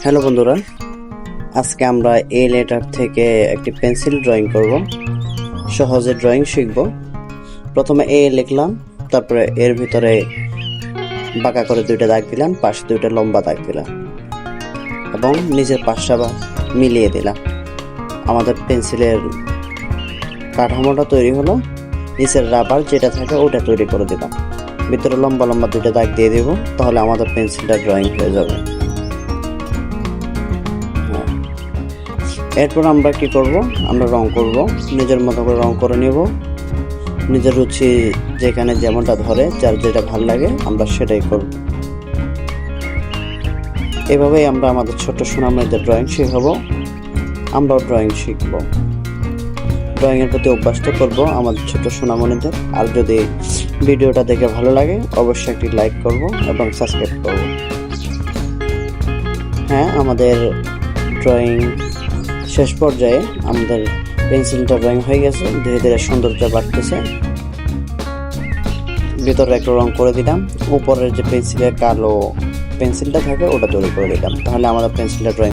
Hello বন্ধুরা, আজকে আমরা এ লেটার থেকে একটি পেন্সিল ড্রয়িং করব। সহজে ড্রয়িং শিখব। প্রথমে এ লিখলাম, তারপরে এর ভিতরে বাঁকা করে দুইটা দাগ দিলাম, পাশে দুইটা লম্বা দাগ দিলাম এবং নিচের পাশটা মিলিয়ে দিলাম। আমাদের পেন্সিলের কাঠামোটা তৈরি হলো। নিচের রাবার যেটা থাকে ওটা তৈরি করে দিলাম, ভিতরে লম্বা লম্বা দুইটা দাগ দিয়ে দেব, তাহলে আমাদের পেন্সিলটা ড্রয়িং হয়ে যাবে। এরপর আমরা কি করব, আমরা রং করব। নিজের মতো করে রং করে নেব। নিজের রুচি যেখানে যেমনটা ধরে, যার যেটা ভালো লাগে আমরা সেটাই করব। এভাবেই আমরা আমাদের ছোট সোনামণিদের ড্রয়িং শেখাবো। আমরাও ড্রয়িং শিখব। ড্রয়িংয়ের প্রতি অভ্যস্ত করব আমাদের ছোট সোনামণিদের। আর যদি ভিডিওটা দেখে ভালো লাগে অবশ্যই একটি লাইক করব এবং সাবস্ক্রাইব করব। হ্যাঁ, আমাদের ড্রয়িং শেষ পর্যায়ে আমাদের পেন্সিলটা ড্রয়িং হয়ে গেছে। ধীরে ধীরে সৌন্দর্য বাড়তেছে। ভিতরে একটা রং করে দিলাম, উপরের যে পেন্সিলের কালো পেন্সিলটা থাকে ওটা তৈরি করে দিলাম, তাহলে আমাদের পেন্সিলটা ড্রয়িং